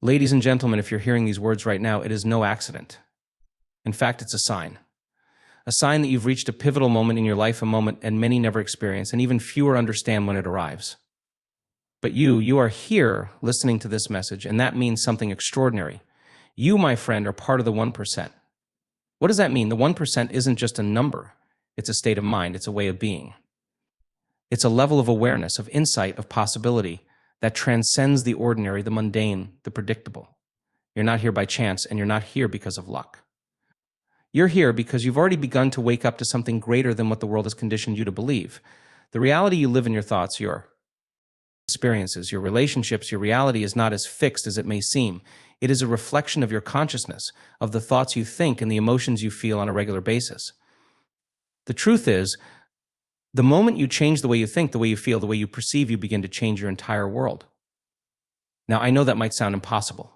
Ladies and gentlemen, if you're hearing these words right now, it is no accident. In fact, it's a sign. A sign that you've reached a pivotal moment in your life, a moment and many never experience, and even fewer understand when it arrives. But you are here listening to this message, and that means something extraordinary. You, my friend, are part of the 1%. What does that mean? The 1% isn't just a number. It's a state of mind. It's a way of being. It's a level of awareness, of insight, of possibility that transcends the ordinary, the mundane, the predictable. You're not here by chance, and you're not here because of luck. You're here because you've already begun to wake up to something greater than what the world has conditioned you to believe. The reality you live in your thoughts, your experiences, your relationships, your reality is not as fixed as it may seem. It is a reflection of your consciousness, of the thoughts you think and the emotions you feel on a regular basis. The truth is, the moment you change the way you think, the way you feel, the way you perceive, you begin to change your entire world. Now, I know that might sound impossible.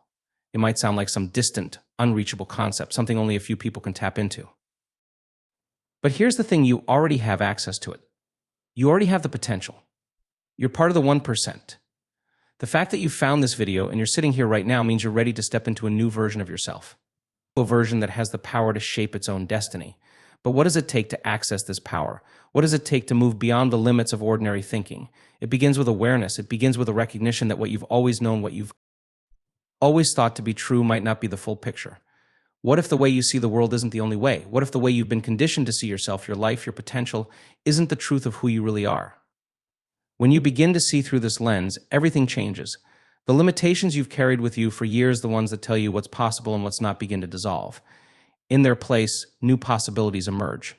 It might sound like some distant, unreachable concept, something only a few people can tap into. But here's the thing, you already have access to it. You already have the potential. You're part of the 1%. The fact that you found this video and you're sitting here right now means you're ready to step into a new version of yourself. A version that has the power to shape its own destiny. But what does it take to access this power? What does it take to move beyond the limits of ordinary thinking? It begins with awareness. It begins with a recognition that what you've always known, what you've always thought to be true might not be the full picture. What if the way you see the world isn't the only way? What if the way you've been conditioned to see yourself, your life, your potential, isn't the truth of who you really are? When you begin to see through this lens, everything changes. The limitations you've carried with you for years, the ones that tell you what's possible and what's not, begin to dissolve. In their place, new possibilities emerge.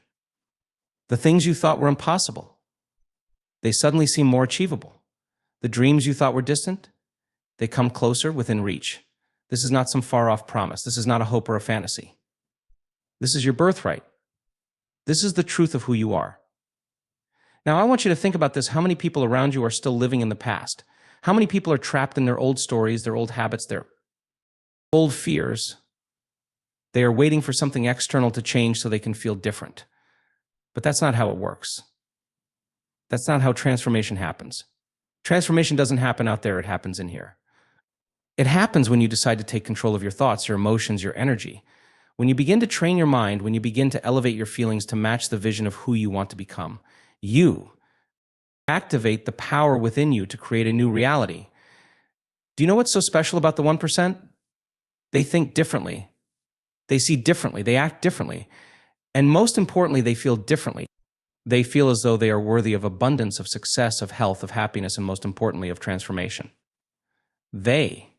The things you thought were impossible, they suddenly seem more achievable. The dreams you thought were distant, they come closer, within reach. This is not some far-off promise. This is not a hope or a fantasy. This is your birthright. This is the truth of who you are. Now, I want you to think about this. How many people around you are still living in the past? How many people are trapped in their old stories, their old habits, their old fears? They are waiting for something external to change so they can feel different. But that's not how it works. That's not how transformation happens. Transformation doesn't happen out there, it happens in here. It happens when you decide to take control of your thoughts, your emotions, your energy. When you begin to train your mind, when you begin to elevate your feelings to match the vision of who you want to become, you activate the power within you to create a new reality. Do you know what's so special about the 1%? They think differently. They see differently. They act differently. And most importantly, they feel differently. They feel as though they are worthy of abundance, of success, of health, of happiness, and most importantly, of transformation. They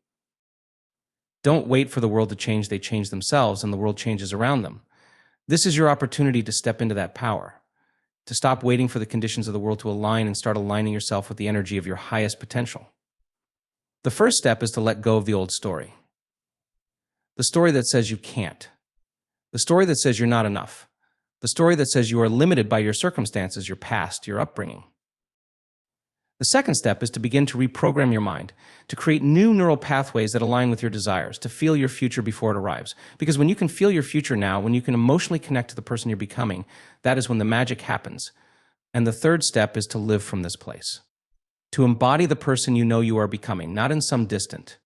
don't wait for the world to change. They change themselves, and the world changes around them. This is your opportunity to step into that power, to stop waiting for the conditions of the world to align and start aligning yourself with the energy of your highest potential. The first step is to let go of the old story. The story that says you can't. The story that says you're not enough. The story that says you are limited by your circumstances, your past, your upbringing. The second step is to begin to reprogram your mind, to create new neural pathways that align with your desires, to feel your future before it arrives. Because when you can feel your future now, when you can emotionally connect to the person you're becoming, that is when the magic happens. And the third step is to live from this place. To embody the person you know you are becoming, not in some distant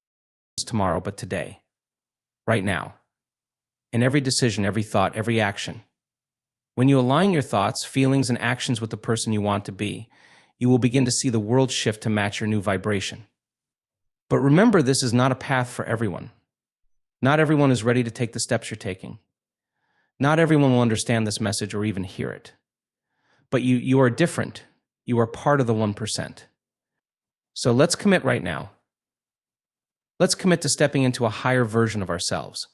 tomorrow, but today. Right now. In every decision, every thought, every action. When you align your thoughts, feelings, and actions with the person you want to be, you will begin to see the world shift to match your new vibration. But remember, this is not a path for everyone. Not everyone is ready to take the steps you're taking. Not everyone will understand this message or even hear it. But you are different. You are part of the 1%. So let's commit right now. Let's commit to stepping into a higher version of ourselves.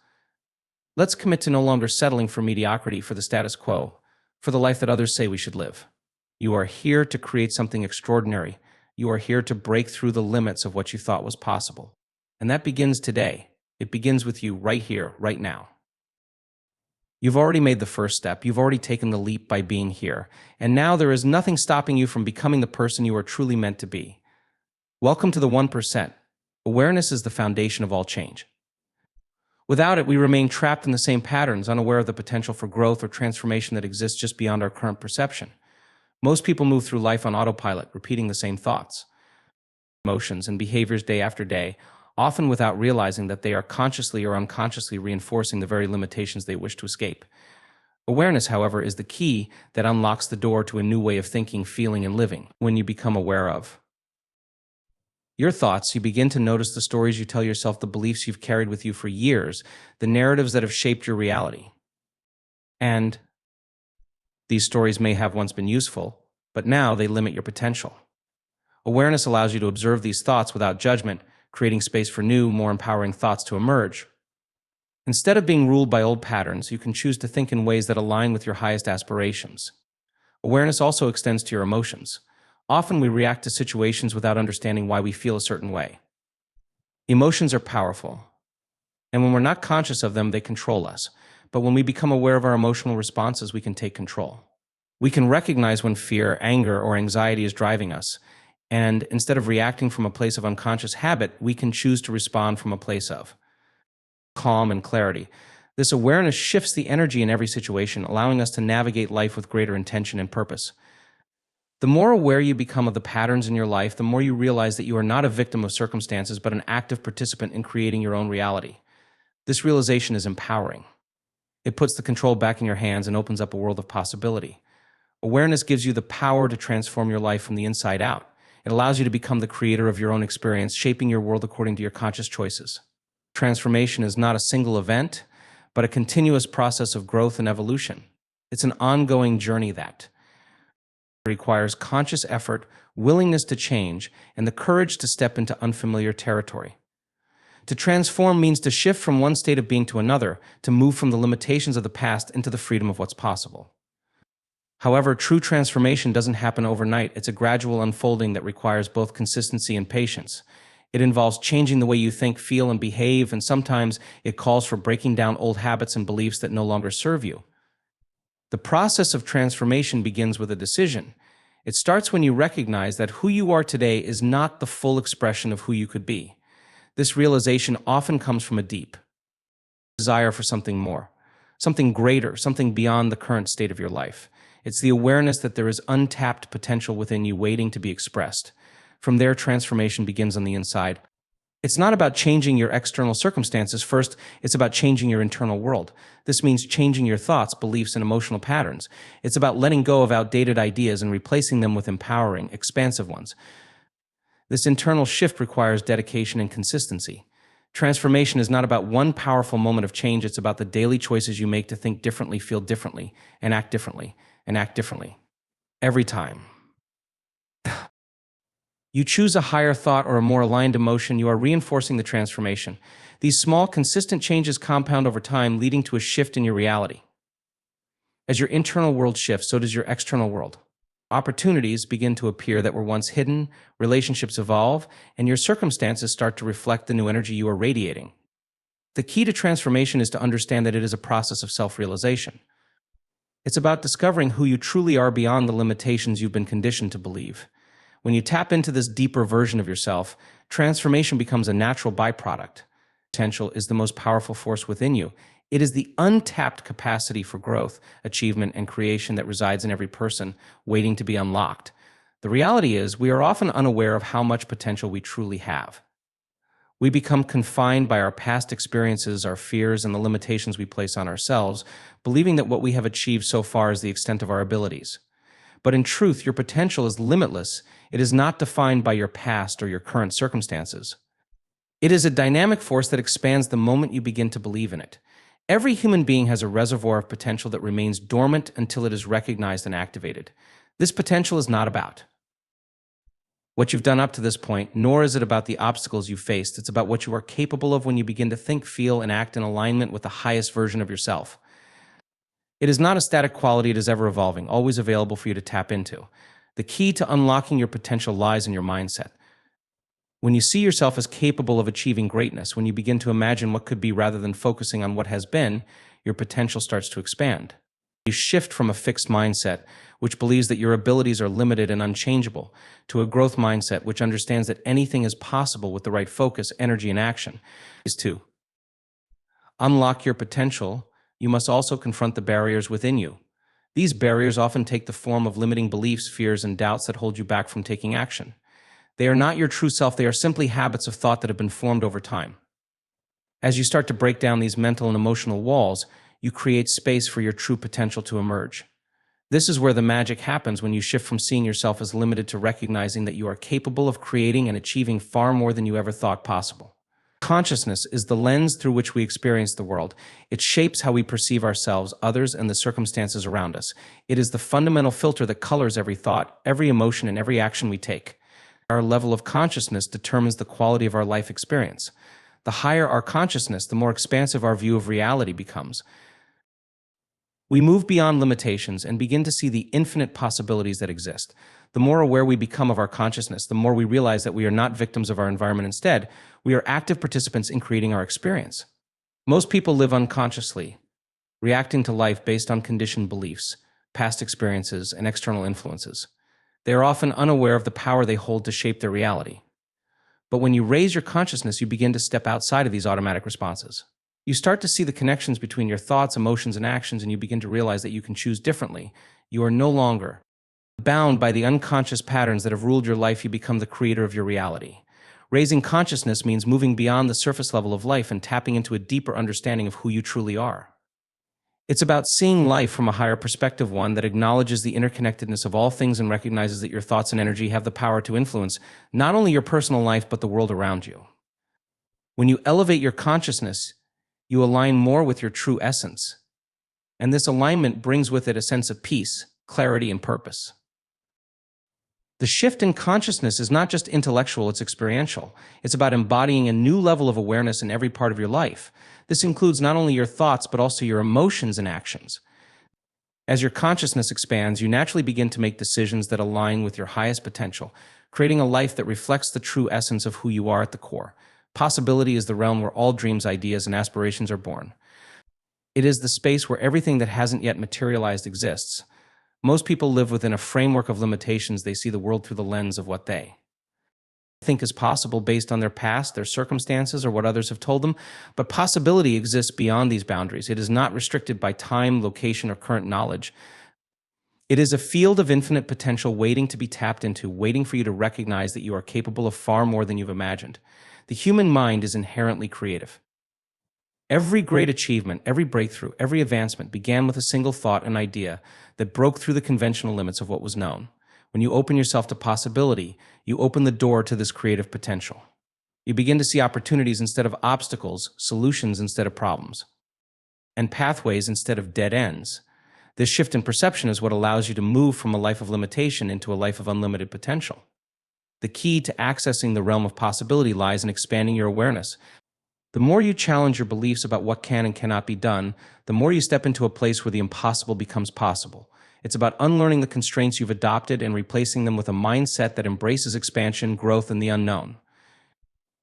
Let's commit to no longer settling for mediocrity, for the status quo, for the life that others say we should live. You are here to create something extraordinary. You are here to break through the limits of what you thought was possible. And that begins today. It begins with you right here, right now. You've already made the first step. You've already taken the leap by being here. And now there is nothing stopping you from becoming the person you are truly meant to be. Welcome to the 1%. Awareness is the foundation of all change. Without it, we remain trapped in the same patterns, unaware of the potential for growth or transformation that exists just beyond our current perception. Most people move through life on autopilot, repeating the same thoughts, emotions, and behaviors day after day, often without realizing that they are consciously or unconsciously reinforcing the very limitations they wish to escape. Awareness, however, is the key that unlocks the door to a new way of thinking, feeling, and living. When you become aware of your thoughts, you begin to notice the stories you tell yourself, the beliefs you've carried with you for years, the narratives that have shaped your reality. And these stories may have once been useful, but now they limit your potential. Awareness allows you to observe these thoughts without judgment, creating space for new, more empowering thoughts to emerge. Instead of being ruled by old patterns, you can choose to think in ways that align with your highest aspirations. Awareness also extends to your emotions. Often we react to situations without understanding why we feel a certain way. Emotions are powerful, and when we're not conscious of them, they control us. But when we become aware of our emotional responses, we can take control. We can recognize when fear, anger, or anxiety is driving us, and instead of reacting from a place of unconscious habit, we can choose to respond from a place of calm and clarity. This awareness shifts the energy in every situation, allowing us to navigate life with greater intention and purpose. The more aware you become of the patterns in your life, the more you realize that you are not a victim of circumstances, but an active participant in creating your own reality. This realization is empowering. It puts the control back in your hands and opens up a world of possibility. Awareness gives you the power to transform your life from the inside out. It allows you to become the creator of your own experience, shaping your world according to your conscious choices. Transformation is not a single event, but a continuous process of growth and evolution. It's an ongoing journey that requires conscious effort, willingness to change, and the courage to step into unfamiliar territory. To transform means to shift from one state of being to another, to move from the limitations of the past into the freedom of what's possible. However, true transformation doesn't happen overnight. It's a gradual unfolding that requires both consistency and patience. It involves changing the way you think, feel, and behave, and sometimes it calls for breaking down old habits and beliefs that no longer serve you. The process of transformation begins with a decision. It starts when you recognize that who you are today is not the full expression of who you could be. This realization often comes from a deep desire for something more, something greater, something beyond the current state of your life. It's the awareness that there is untapped potential within you waiting to be expressed. From there, transformation begins on the inside. It's not about changing your external circumstances first, it's about changing your internal world. This means changing your thoughts, beliefs, and emotional patterns. It's about letting go of outdated ideas and replacing them with empowering, expansive ones. This internal shift requires dedication and consistency. Transformation is not about one powerful moment of change, it's about the daily choices you make to think differently, feel differently, and act differently, every time. You choose a higher thought or a more aligned emotion, you are reinforcing the transformation. These small, consistent changes compound over time, leading to a shift in your reality. As your internal world shifts, so does your external world. Opportunities begin to appear that were once hidden, relationships evolve, and your circumstances start to reflect the new energy you are radiating. The key to transformation is to understand that it is a process of self-realization. It's about discovering who you truly are beyond the limitations you've been conditioned to believe. When you tap into this deeper version of yourself, transformation becomes a natural byproduct. Potential is the most powerful force within you. It is the untapped capacity for growth, achievement, and creation that resides in every person, waiting to be unlocked. The reality is, we are often unaware of how much potential we truly have. We become confined by our past experiences, our fears, and the limitations we place on ourselves, believing that what we have achieved so far is the extent of our abilities. But in truth, your potential is limitless. It is not defined by your past or your current circumstances. It is a dynamic force that expands the moment you begin to believe in it. Every human being has a reservoir of potential that remains dormant until it is recognized and activated. This potential is not about what you've done up to this point, nor is it about the obstacles you've faced. It's about what you are capable of when you begin to think, feel, and act in alignment with the highest version of yourself. It is not a static quality, it is ever evolving, always available for you to tap into. The key to unlocking your potential lies in your mindset. When you see yourself as capable of achieving greatness, when you begin to imagine what could be rather than focusing on what has been, your potential starts to expand. You shift from a fixed mindset, which believes that your abilities are limited and unchangeable, to a growth mindset which understands that anything is possible with the right focus, energy, and action. Is to unlock your potential, you must also confront the barriers within you. These barriers often take the form of limiting beliefs, fears, and doubts that hold you back from taking action. They are not your true self, they are simply habits of thought that have been formed over time. As you start to break down these mental and emotional walls, you create space for your true potential to emerge. This is where the magic happens, when you shift from seeing yourself as limited to recognizing that you are capable of creating and achieving far more than you ever thought possible. Consciousness is the lens through which we experience the world. It shapes how we perceive ourselves, others, and the circumstances around us. It is the fundamental filter that colors every thought, every emotion, and every action we take. Our level of consciousness determines the quality of our life experience. The higher our consciousness, the more expansive our view of reality becomes. We move beyond limitations and begin to see the infinite possibilities that exist. The more aware we become of our consciousness, the more we realize that we are not victims of our environment. Instead, we are active participants in creating our experience. Most people live unconsciously, reacting to life based on conditioned beliefs, past experiences, and external influences. They are often unaware of the power they hold to shape their reality. But when you raise your consciousness, you begin to step outside of these automatic responses. You start to see the connections between your thoughts, emotions, and actions, and you begin to realize that you can choose differently. You are no longer bound by the unconscious patterns that have ruled your life. You become the creator of your reality. Raising consciousness means moving beyond the surface level of life and tapping into a deeper understanding of who you truly are. It's about seeing life from a higher perspective, one that acknowledges the interconnectedness of all things and recognizes that your thoughts and energy have the power to influence not only your personal life but the world around you. When you elevate your consciousness, you align more with your true essence. And this alignment brings with it a sense of peace, clarity, and purpose. The shift in consciousness is not just intellectual, it's experiential. It's about embodying a new level of awareness in every part of your life. This includes not only your thoughts, but also your emotions and actions. As your consciousness expands, you naturally begin to make decisions that align with your highest potential, creating a life that reflects the true essence of who you are at the core. Possibility is the realm where all dreams, ideas, and aspirations are born. It is the space where everything that hasn't yet materialized exists. Most people live within a framework of limitations. They see the world through the lens of what they think is possible based on their past, their circumstances, or what others have told them. But possibility exists beyond these boundaries. It is not restricted by time, location, or current knowledge. It is a field of infinite potential waiting to be tapped into, waiting for you to recognize that you are capable of far more than you've imagined. The human mind is inherently creative. Every great achievement, every breakthrough, every advancement began with a single thought and idea that broke through the conventional limits of what was known. When you open yourself to possibility, you open the door to this creative potential. You begin to see opportunities instead of obstacles, solutions instead of problems, and pathways instead of dead ends. This shift in perception is what allows you to move from a life of limitation into a life of unlimited potential. The key to accessing the realm of possibility lies in expanding your awareness. The more you challenge your beliefs about what can and cannot be done, the more you step into a place where the impossible becomes possible. It's about unlearning the constraints you've adopted and replacing them with a mindset that embraces expansion, growth, and the unknown.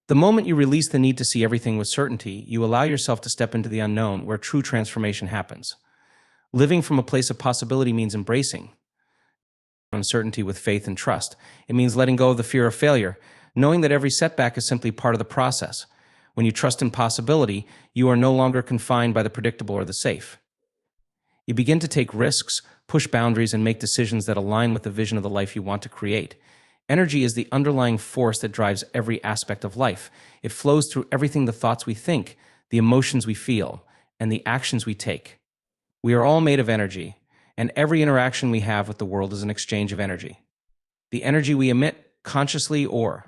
The moment you release the need to see everything with certainty, you allow yourself to step into the unknown, where true transformation happens. Living from a place of possibility means embracing uncertainty with faith and trust. It means letting go of the fear of failure, knowing that every setback is simply part of the process. When you trust in possibility, you are no longer confined by the predictable or the safe. You begin to take risks, push boundaries, and make decisions that align with the vision of the life you want to create. Energy is the underlying force that drives every aspect of life. It flows through everything: the thoughts we think, the emotions we feel, and the actions we take. We are all made of energy, and every interaction we have with the world is an exchange of energy. The energy we emit, consciously or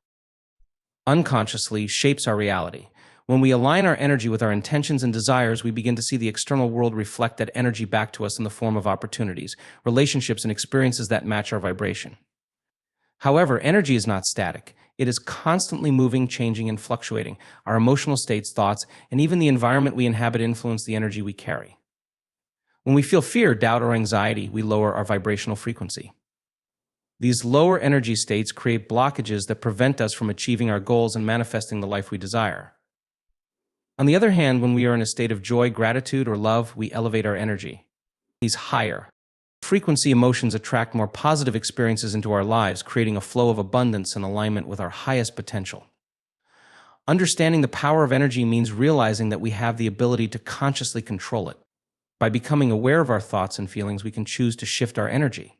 unconsciously, shapes our reality. When we align our energy with our intentions and desires, we begin to see the external world reflect that energy back to us in the form of opportunities, relationships, and experiences that match our vibration. However, energy is not static. It is constantly moving, changing, and fluctuating. Our emotional states, thoughts, and even the environment we inhabit influence the energy we carry. When we feel fear, doubt, or anxiety, we lower our vibrational frequency. These lower energy states create blockages that prevent us from achieving our goals and manifesting the life we desire. On the other hand, when we are in a state of joy, gratitude, or love, we elevate our energy. These higher frequency emotions attract more positive experiences into our lives, creating a flow of abundance and alignment with our highest potential. Understanding the power of energy means realizing that we have the ability to consciously control it. By becoming aware of our thoughts and feelings, we can choose to shift our energy.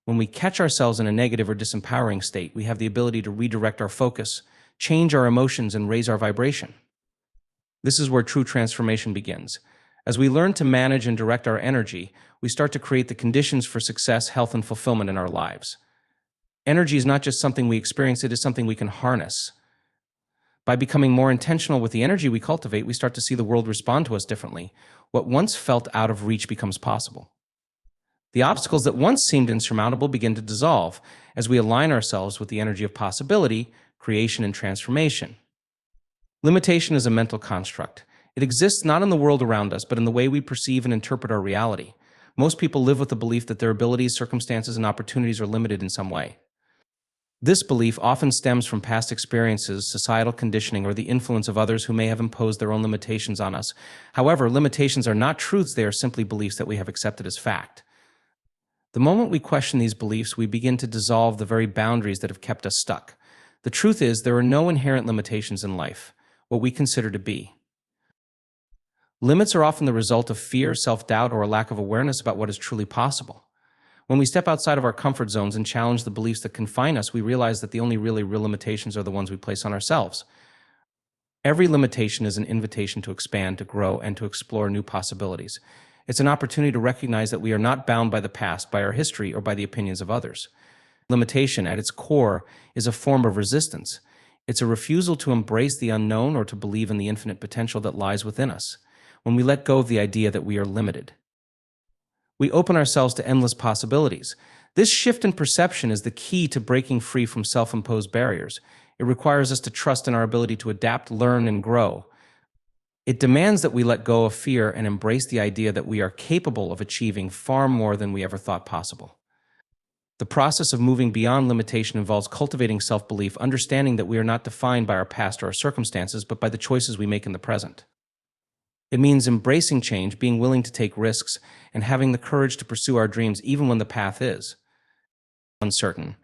When we catch ourselves in a negative or disempowering state, we have the ability to redirect our focus, change our emotions, and raise our vibration. This is where true transformation begins. As we learn to manage and direct our energy, we start to create the conditions for success, health, and fulfillment in our lives. Energy is not just something we experience, it is something we can harness. By becoming more intentional with the energy we cultivate, we start to see the world respond to us differently. What once felt out of reach becomes possible. The obstacles that once seemed insurmountable begin to dissolve as we align ourselves with the energy of possibility, creation, and transformation. Limitation is a mental construct. It exists not in the world around us, but in the way we perceive and interpret our reality. Most people live with the belief that their abilities, circumstances, and opportunities are limited in some way. This belief often stems from past experiences, societal conditioning, or the influence of others who may have imposed their own limitations on us. However, limitations are not truths, they are simply beliefs that we have accepted as fact. The moment we question these beliefs, we begin to dissolve the very boundaries that have kept us stuck. The truth is, there are no inherent limitations in life, what we consider to be. Limits are often the result of fear, self-doubt, or a lack of awareness about what is truly possible. When we step outside of our comfort zones and challenge the beliefs that confine us, we realize that the only really real limitations are the ones we place on ourselves. Every limitation is an invitation to expand, to grow, and to explore new possibilities. It's an opportunity to recognize that we are not bound by the past, by our history, or by the opinions of others. Limitation, at its core, is a form of resistance. It's a refusal to embrace the unknown or to believe in the infinite potential that lies within us. When we let go of the idea that we are limited, we open ourselves to endless possibilities. This shift in perception is the key to breaking free from self-imposed barriers. It requires us to trust in our ability to adapt, learn, and grow. It demands that we let go of fear and embrace the idea that we are capable of achieving far more than we ever thought possible. The process of moving beyond limitation involves cultivating self-belief, understanding that we are not defined by our past or our circumstances, but by the choices we make in the present. It means embracing change, being willing to take risks, and having the courage to pursue our dreams even when the path is uncertain.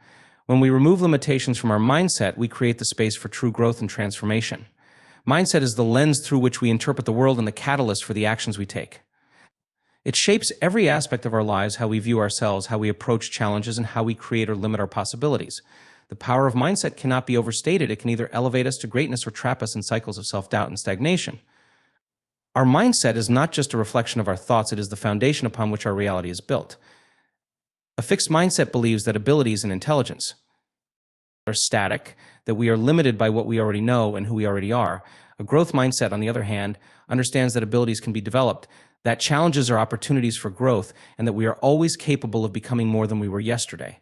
When we remove limitations from our mindset, we create the space for true growth and transformation. Mindset is the lens through which we interpret the world and the catalyst for the actions we take. It shapes every aspect of our lives, how we view ourselves, how we approach challenges, and how we create or limit our possibilities. The power of mindset cannot be overstated. It can either elevate us to greatness or trap us in cycles of self-doubt and stagnation. Our mindset is not just a reflection of our thoughts, it is the foundation upon which our reality is built. A fixed mindset believes that abilities and intelligence are static, that we are limited by what we already know and who we already are. A growth mindset, on the other hand, understands that abilities can be developed, that challenges are opportunities for growth, and that we are always capable of becoming more than we were yesterday.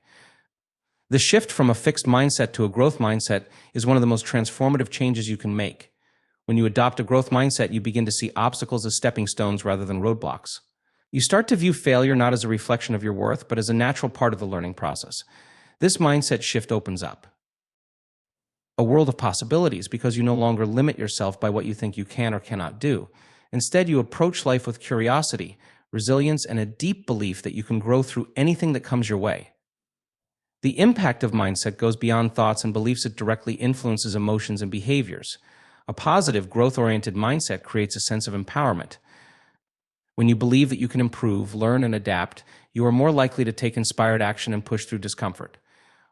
The shift from a fixed mindset to a growth mindset is one of the most transformative changes you can make. When you adopt a growth mindset, you begin to see obstacles as stepping stones rather than roadblocks. You start to view failure not as a reflection of your worth, but as a natural part of the learning process. This mindset shift opens up a world of possibilities because you no longer limit yourself by what you think you can or cannot do. Instead, you approach life with curiosity, resilience, and a deep belief that you can grow through anything that comes your way. The impact of mindset goes beyond thoughts and beliefs. It directly influences emotions and behaviors. A positive, growth-oriented mindset creates a sense of empowerment. When you believe that you can improve, learn, and adapt, you are more likely to take inspired action and push through discomfort.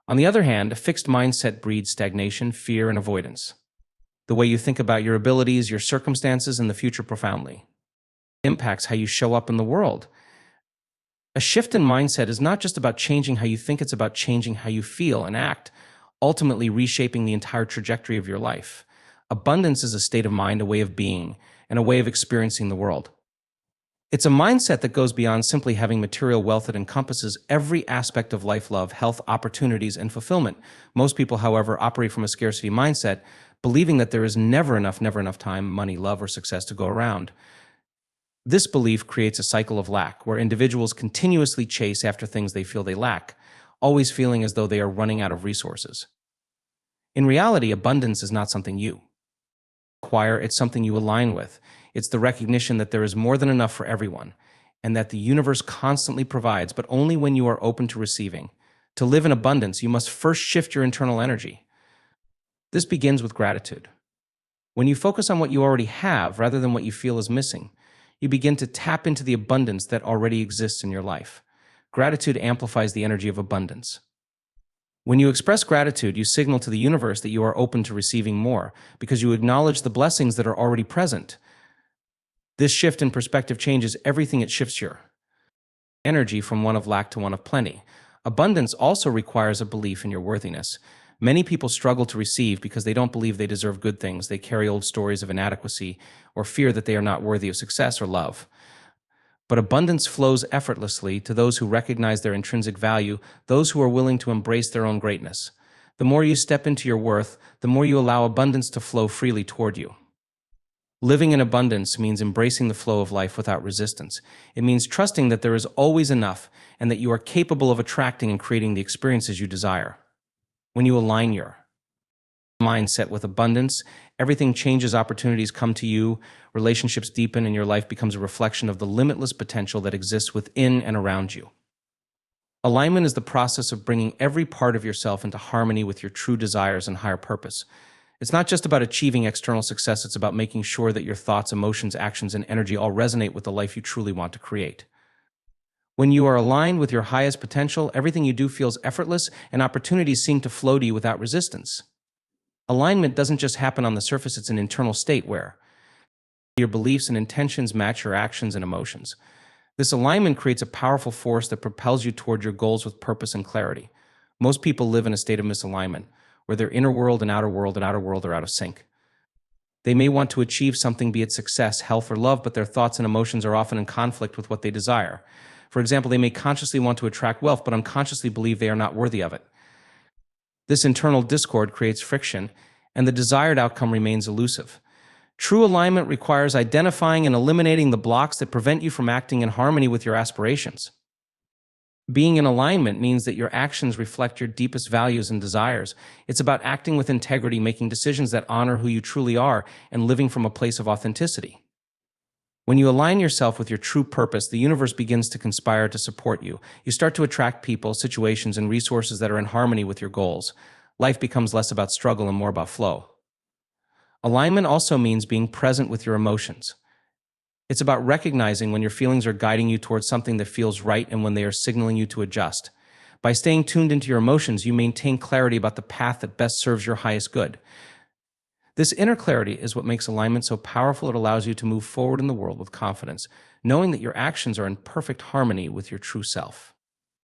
On the other hand, a fixed mindset breeds stagnation, fear, and avoidance. The way you think about your abilities, your circumstances, and the future profoundly impacts how you show up in the world. A shift in mindset is not just about changing how you think, it's about changing how you feel and act, ultimately reshaping the entire trajectory of your life. Abundance is a state of mind, a way of being, and a way of experiencing the world. It's a mindset that goes beyond simply having material wealth. It encompasses every aspect of life, love, health, opportunities, and fulfillment. Most people, however, operate from a scarcity mindset, believing that there is never enough time, money, love, or success to go around. This belief creates a cycle of lack, where individuals continuously chase after things they feel they lack, always feeling as though they are running out of resources. In reality, abundance is not something you acquire, it's something you align with. It's the recognition that there is more than enough for everyone, and that the universe constantly provides, but only when you are open to receiving. To live in abundance, you must first shift your internal energy. This begins with gratitude. When you focus on what you already have rather than what you feel is missing, you begin to tap into the abundance that already exists in your life. Gratitude amplifies the energy of abundance. When you express gratitude, you signal to the universe that you are open to receiving more, because you acknowledge the blessings that are already present. This shift in perspective changes everything. It shifts your energy from one of lack to one of plenty. Abundance also requires a belief in your worthiness. Many people struggle to receive because they don't believe they deserve good things. They carry old stories of inadequacy or fear that they are not worthy of success or love. But abundance flows effortlessly to those who recognize their intrinsic value, those who are willing to embrace their own greatness. The more you step into your worth, the more you allow abundance to flow freely toward you. Living in abundance means embracing the flow of life without resistance. It means trusting that there is always enough and that you are capable of attracting and creating the experiences you desire. When you align your mindset with abundance, everything changes, opportunities come to you, relationships deepen, and your life becomes a reflection of the limitless potential that exists within and around you. Alignment is the process of bringing every part of yourself into harmony with your true desires and higher purpose. It's not just about achieving external success, it's about making sure that your thoughts, emotions, actions, and energy all resonate with the life you truly want to create. When you are aligned with your highest potential, everything you do feels effortless and opportunities seem to flow to you without resistance. Alignment doesn't just happen on the surface, it's an internal state where your beliefs and intentions match your actions and emotions. This alignment creates a powerful force that propels you toward your goals with purpose and clarity. Most people live in a state of misalignment, where their inner world and outer world are out of sync. They may want to achieve something, be it success, health, or love, but their thoughts and emotions are often in conflict with what they desire. For example, they may consciously want to attract wealth, but unconsciously believe they are not worthy of it. This internal discord creates friction, and the desired outcome remains elusive. True alignment requires identifying and eliminating the blocks that prevent you from acting in harmony with your aspirations. Being in alignment means that your actions reflect your deepest values and desires. It's about acting with integrity, making decisions that honor who you truly are, and living from a place of authenticity. When you align yourself with your true purpose, the universe begins to conspire to support you. You start to attract people, situations, and resources that are in harmony with your goals. Life becomes less about struggle and more about flow. Alignment also means being present with your emotions. It's about recognizing when your feelings are guiding you towards something that feels right and when they are signaling you to adjust. By staying tuned into your emotions, you maintain clarity about the path that best serves your highest good. This inner clarity is what makes alignment so powerful. It allows you to move forward in the world with confidence, knowing that your actions are in perfect harmony with your true self.